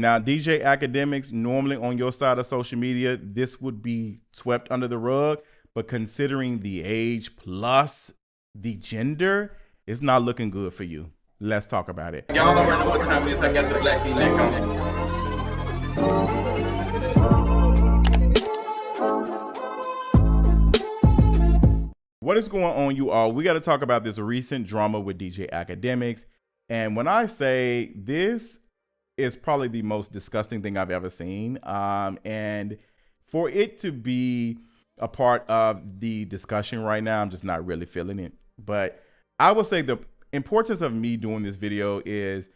Now, DJ Akademiks, normally on your side of social media, this would be swept under the rug, but considering the age plus the gender, it's not looking good for you. Let's talk about it. Y'all already know what time it is. I got the black V-neck on. What is going on, you all? We got to talk about this recent drama with DJ Akademiks. And when I say this is probably the most disgusting thing I've ever seen. And for it to be a part of the discussion right now, I'm just not really feeling it. But I will say the importance of me doing this video is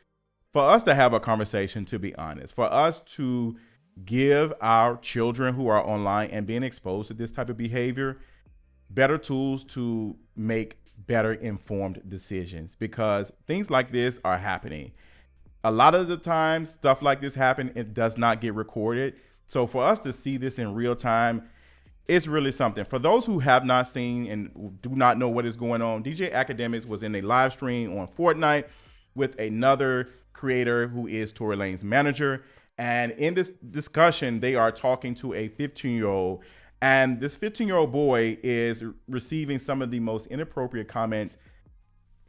for us to have a conversation, to be honest, for us to give our children who are online and being exposed to this type of behavior better tools to make better informed decisions, because things like this are happening. A lot of the time, stuff like this happen, it does not get recorded. So for us to see this in real time, it's really something. For those who have not seen and do not know what is going on, DJ Akademiks was in a live stream on Fortnite with another creator who is Tory Lanez's manager. And in this discussion, they are talking to a 15-year-old. And this 15-year-old boy is receiving some of the most inappropriate comments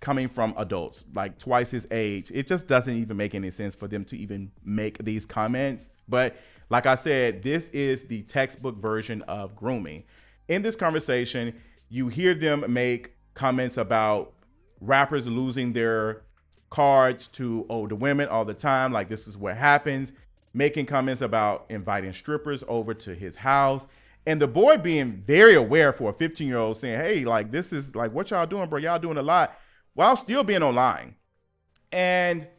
coming from adults, like twice his age. It just doesn't even make any sense for them to even make these comments. But like I said, this is the textbook version of grooming. In this conversation, you hear them make comments about rappers losing their cards to older women all the time. Like, this is what happens. Making comments about inviting strippers over to his house. And the boy being very aware for a 15-year-old, saying, hey, like, this is like, what y'all doing, bro? Y'all doing a lot, while still being online. And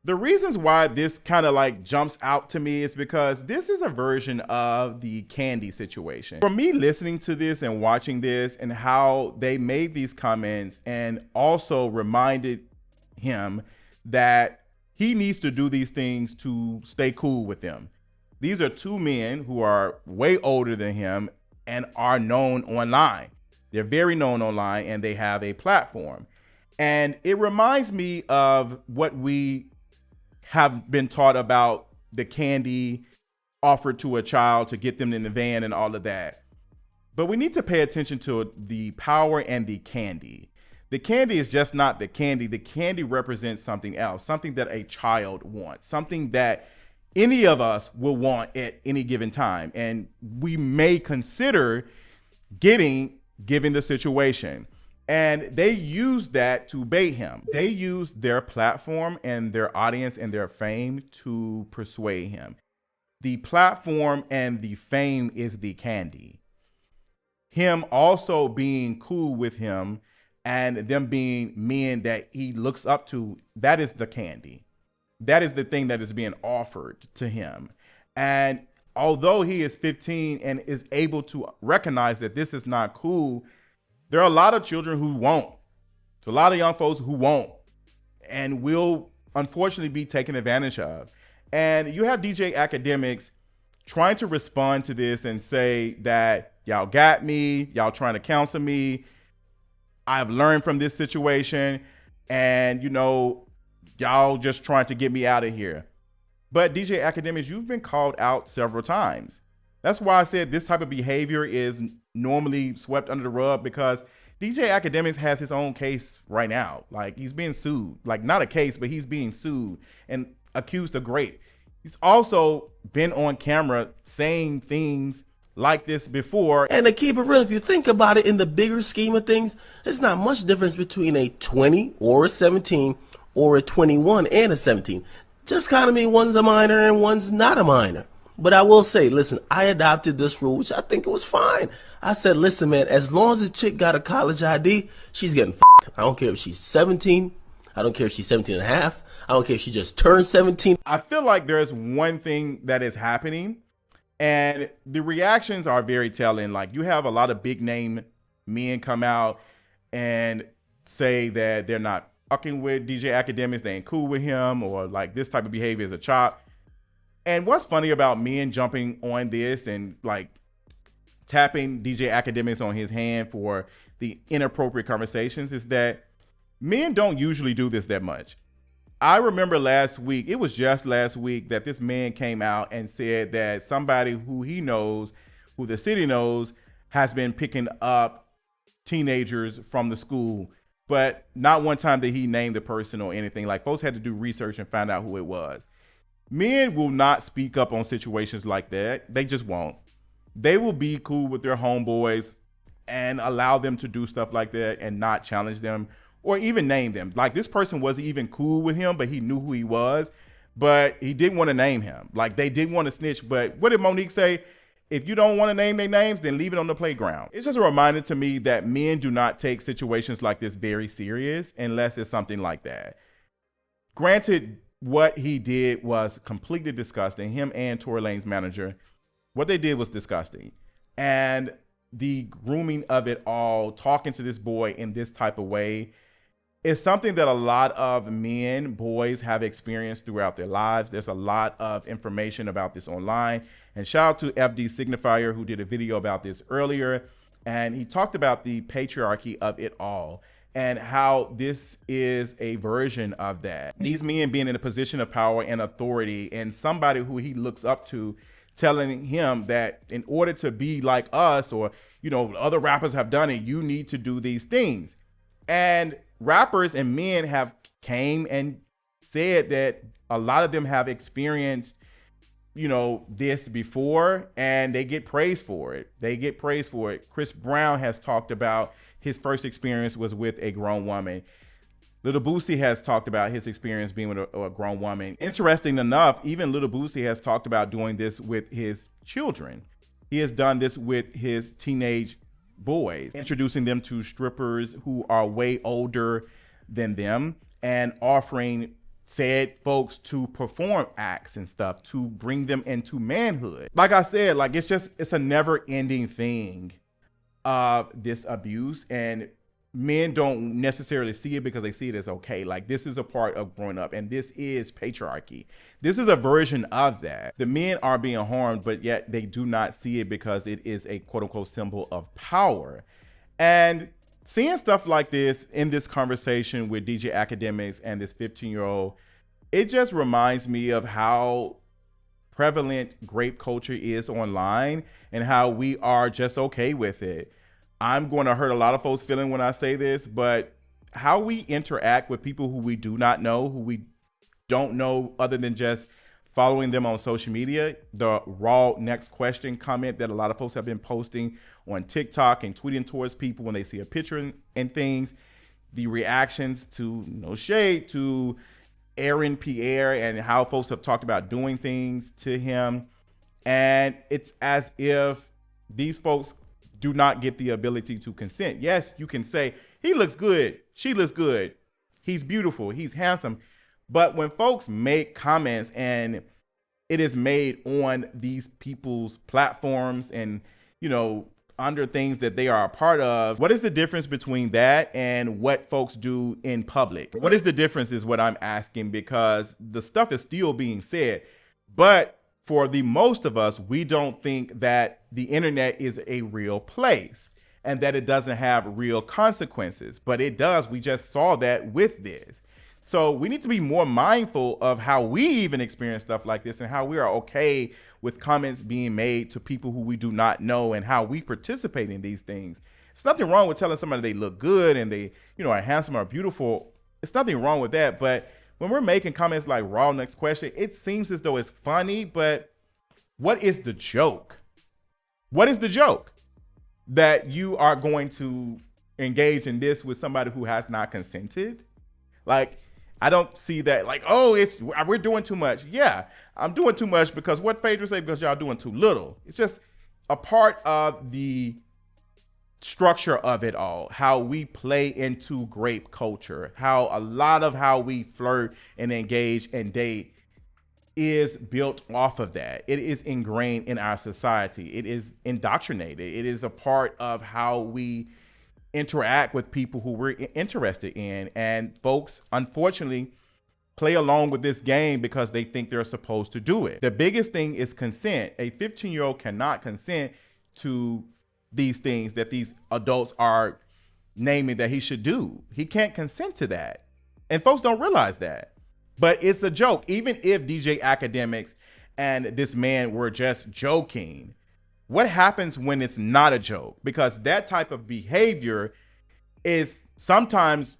the reasons why this kind of like jumps out to me is because this is a version of the Candy situation. For me, listening to this and watching this and how they made these comments and also reminded him that he needs to do these things to stay cool with them. These are two men who are way older than him and are known online. They're very known online and they have a platform. And it reminds me of what we have been taught about the candy offered to a child to get them in the van and all of that. But we need to pay attention to the power and the candy. The candy is just not the candy. The candy represents something else, something that a child wants, something that any of us will want at any given time. And we may consider given the situation. And they use that to bait him. They use their platform and their audience and their fame to persuade him. The platform and the fame is the candy. Him also being cool with him and them being men that he looks up to, that is the candy. That is the thing that is being offered to him. And although he is 15 and is able to recognize that this is not cool, there are a lot of children who won't. It's a lot of young folks who won't and will unfortunately be taken advantage of. And you have DJ Akademiks trying to respond to this and say that y'all got me, y'all trying to counsel me. I've learned from this situation and, you know, y'all just trying to get me out of here. But DJ Akademiks, you've been called out several times. That's why I said this type of behavior is normally swept under the rug, because DJ Akademiks has his own case right now. Like, he's being sued, like not a case, but he's being sued and accused of rape. He's also been on camera saying things like this before. And to keep it real, if you think about it in the bigger scheme of things, there's not much difference between a 20 or a 17 or a 21 and a 17. Just kind of mean one's a minor and one's not a minor. But I will say, listen, I adopted this rule, which I think it was fine. I said, listen, man, as long as the chick got a college ID, she's getting f***ed. I don't care if she's 17. I don't care if she's 17 and a half. I don't care if she just turned 17. I feel like there's one thing that is happening, and the reactions are very telling. Like, you have a lot of big name men come out and say that they're not fucking with DJ Akademiks, they ain't cool with him, or like this type of behavior is a chop. And what's funny about men jumping on this and like tapping DJ Akademiks on his hand for the inappropriate conversations is that men don't usually do this that much. I remember last week, it was just last week, that this man came out and said that somebody who he knows, who the city knows, has been picking up teenagers from the school, but not one time did he name the person or anything. Like, folks had to do research and find out who it was. Men will not speak up on situations like that. They just won't. They will be cool with their homeboys and allow them to do stuff like that and not challenge them or even name them. Like, this person wasn't even cool with him, but he knew who he was, but he didn't want to name him. Like, they didn't want to snitch. But what did Monique say? If you don't want to name their names, then leave it on the playground. It's just a reminder to me that men do not take situations like this very serious unless it's something like that. Granted, what he did was completely disgusting. Him and Tory Lane's manager, what they did was disgusting. And the grooming of it all, talking to this boy in this type of way, is something that a lot of men, boys have experienced throughout their lives. There's a lot of information about this online. And shout out to FD Signifier, who did a video about this earlier. And he talked about the patriarchy of it all and how this is a version of that. These men being in a position of power and authority, and somebody who he looks up to telling him that in order to be like us, or, you know, other rappers have done it, you need to do these things. And rappers and men have came and said that a lot of them have experienced, you know, this before, and they get praised for it. They get praised for it. Chris Brown has talked about his first experience was with a grown woman. Little Boosie has talked about his experience being with a grown woman. Interesting enough, even Little Boosie has talked about doing this with his children. He has done this with his teenage boys, introducing them to strippers who are way older than them and offering said folks to perform acts and stuff to bring them into manhood. Like I said, like, it's a never ending thing of this abuse, and men don't necessarily see it because they see it as okay. Like, this is a part of growing up, and this is patriarchy. This is a version of that. The men are being harmed, but yet they do not see it because it is a quote unquote symbol of power. And seeing stuff like this in this conversation with DJ Akademiks and this 15-year-old, it just reminds me of how prevalent grape culture is online and how we are just okay with it. I'm going to hurt a lot of folks' feeling when I say this, but how we interact with people who we do not know, who we don't know other than just following them on social media, the raw next question comment that a lot of folks have been posting on TikTok and tweeting towards people when they see a picture and things, the reactions to no shade to Aaron Pierre and how folks have talked about doing things to him. And it's as if these folks do not get the ability to consent. Yes, you can say, he looks good, she looks good, he's beautiful, he's handsome. But when folks make comments and it is made on these people's platforms and, you know, under things that they are a part of, what is the difference between that and what folks do in public? What is the difference is what I'm asking, because the stuff is still being said. But for the most of us, we don't think that the internet is a real place and that it doesn't have real consequences, but it does. We just saw that with this. So we need to be more mindful of how we even experience stuff like this and how we are okay with comments being made to people who we do not know and how we participate in these things. It's nothing wrong with telling somebody they look good and they, you know, are handsome or beautiful. It's nothing wrong with that. But when we're making comments like raw next question, it seems as though it's funny, but what is the joke? What is the joke? That you are going to engage in this with somebody who has not consented? Like, I don't see that like, oh, we're doing too much. Yeah, I'm doing too much because what Phaedra say, because y'all doing too little. It's just a part of the structure of it all, how we play into grape culture, how a lot of how we flirt and engage and date is built off of that. It is ingrained in our society. It is indoctrinated. It is a part of how we interact with people who we're interested in. And folks, unfortunately, play along with this game because they think they're supposed to do it. The biggest thing is consent. A 15-year-old cannot consent to these things that these adults are naming that he should do. He can't consent to that. And folks don't realize that. But it's a joke. Even if DJ Academics and this man were just joking, what happens when it's not a joke? Because that type of behavior is sometimes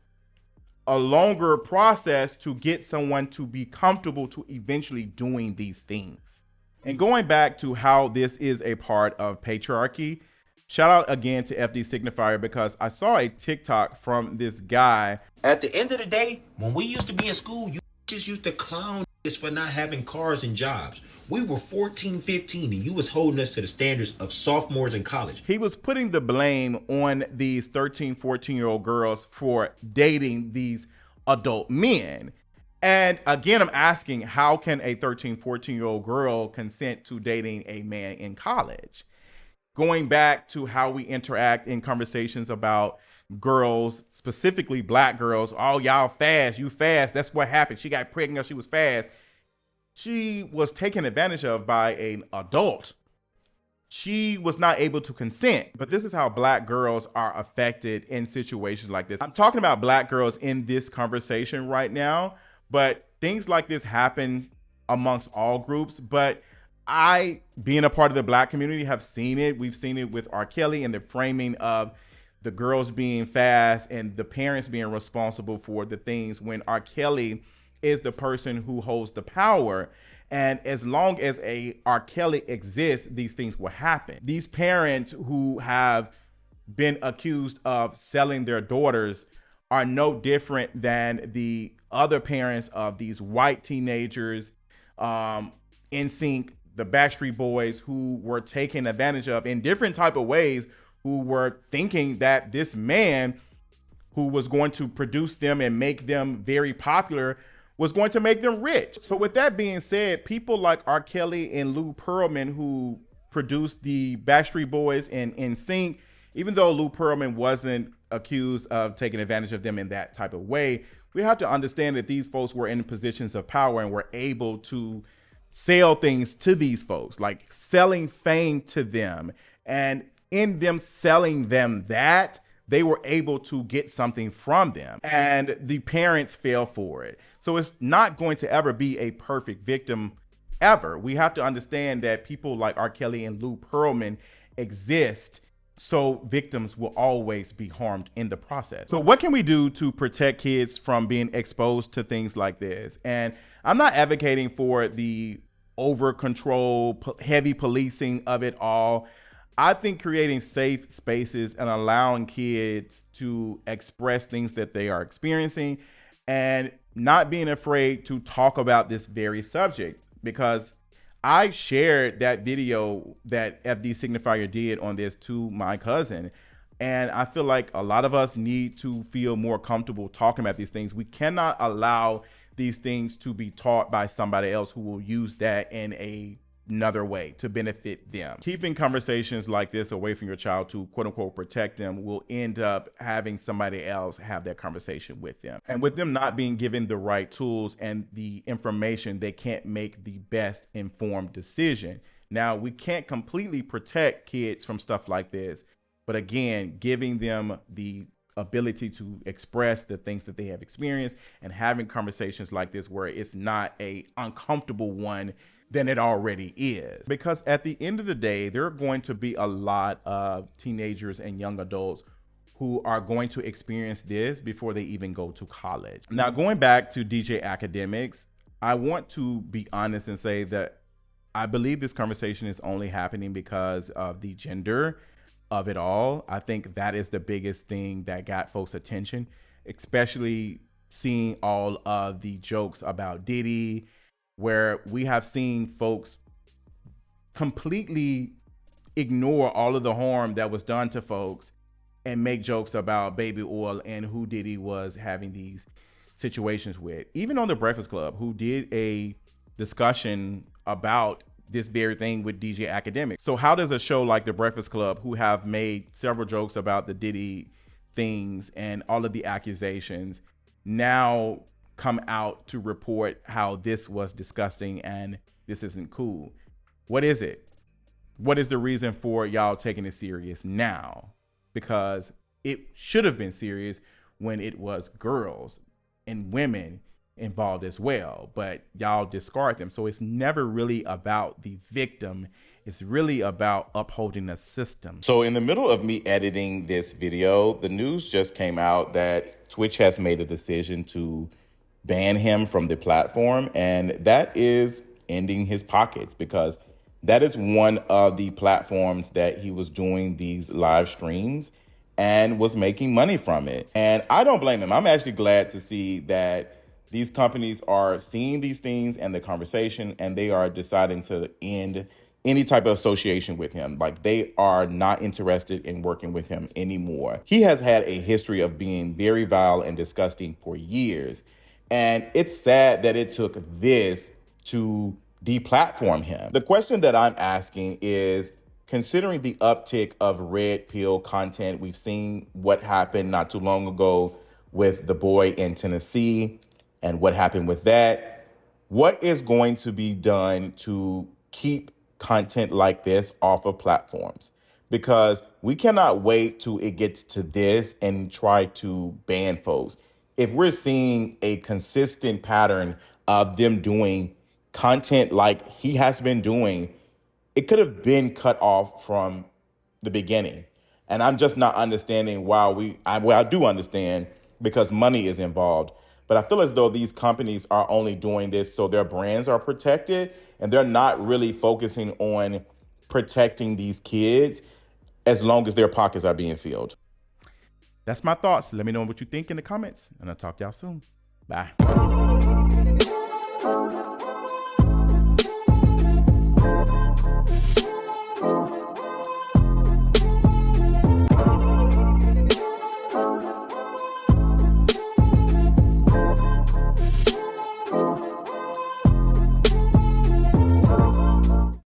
a longer process to get someone to be comfortable to eventually doing these things. And going back to how this is a part of patriarchy, shout out again to FD Signifier, because I saw a TikTok from this guy. At the end of the day, when we used to be in school, you just used to clown us for not having cars and jobs. We were 14, 15, and you was holding us to the standards of sophomores in college. He was putting the blame on these 13, 14-year-old girls for dating these adult men. And again, I'm asking, how can a 13, 14-year-old girl consent to dating a man in college? Going back to how we interact in conversations about girls, specifically black girls. Oh, y'all fast, you fast. That's what happened. She got pregnant, she was fast. She was taken advantage of by an adult. She was not able to consent. But this is how black girls are affected in situations like this. I'm talking about black girls in this conversation right now, but things like this happen amongst all groups. But I, being a part of the black community, have seen it. We've seen it with R. Kelly and the framing of the girls being fast and the parents being responsible for the things, when R. Kelly is the person who holds the power. And as long as a R. Kelly exists, these things will happen. These parents who have been accused of selling their daughters are no different than the other parents of these white teenagers, NSYNC, the Backstreet Boys, who were taken advantage of in different type of ways, who were thinking that this man who was going to produce them and make them very popular was going to make them rich. So with that being said, people like R. Kelly and Lou Pearlman, who produced the Backstreet Boys and NSYNC, even though Lou Pearlman wasn't accused of taking advantage of them in that type of way, we have to understand that these folks were in positions of power and were able to sell things to these folks, like selling fame to them. And in them selling them that, they were able to get something from them, and the parents fell for it. So it's not going to ever be a perfect victim ever. We have to understand that people like R. Kelly and Lou Pearlman exist, so victims will always be harmed in the process. So what can we do to protect kids from being exposed to things like this? And I'm not advocating for the over control, heavy policing of it all. I think creating safe spaces and allowing kids to express things that they are experiencing and not being afraid to talk about this very subject, because I shared that video that FD Signifier did on this to my cousin. And I feel like a lot of us need to feel more comfortable talking about these things. We cannot allow these things to be taught by somebody else who will use that in another way to benefit them. Keeping conversations like this away from your child to quote unquote protect them will end up having somebody else have that conversation with them. And with them not being given the right tools and the information, they can't make the best informed decision. Now, we can't completely protect kids from stuff like this, but again, giving them the ability to express the things that they have experienced and having conversations like this where it's not a uncomfortable one than it already is. Because at the end of the day, there are going to be a lot of teenagers and young adults who are going to experience this before they even go to college. Now, going back to DJ Academics, I want to be honest and say that I believe this conversation is only happening because of the gender of it all. I think that is the biggest thing that got folks' attention, especially seeing all of the jokes about Diddy, where we have seen folks completely ignore all of the harm that was done to folks and make jokes about baby oil and who Diddy was having these situations with. Even on the Breakfast Club, who did a discussion about this very thing with DJ Academics. So how does a show like the Breakfast Club, who have made several jokes about the Diddy things and all of the accusations, now come out to report how this was disgusting and this isn't cool? What is it? What is the reason for y'all taking it serious now? Because it should have been serious when it was girls and women involved as well, but y'all discard them. So it's never really about the victim. It's really about upholding the system. So in the middle of me editing this video, the news just came out that Twitch has made a decision to ban him from the platform, and that is ending his pockets, because that is one of the platforms that he was doing these live streams and was making money from it. And I don't blame him. I'm actually glad to see that these companies are seeing these things and the conversation, and they are deciding to end any type of association with him. Like, they are not interested in working with him anymore. He has had a history of being very vile and disgusting for years. And it's sad that it took this to deplatform him. The question that I'm asking is, considering the uptick of red pill content, we've seen what happened not too long ago with the boy in Tennessee and what happened with that, what is going to be done to keep content like this off of platforms? Because we cannot wait till it gets to this and try to ban folks. If we're seeing a consistent pattern of them doing content like he has been doing, it could have been cut off from the beginning. And I'm just not understanding why I do understand, because money is involved. But I feel as though these companies are only doing this so their brands are protected, and they're not really focusing on protecting these kids as long as their pockets are being filled. That's my thoughts. Let me know what you think in the comments, and I'll talk to y'all soon. Bye.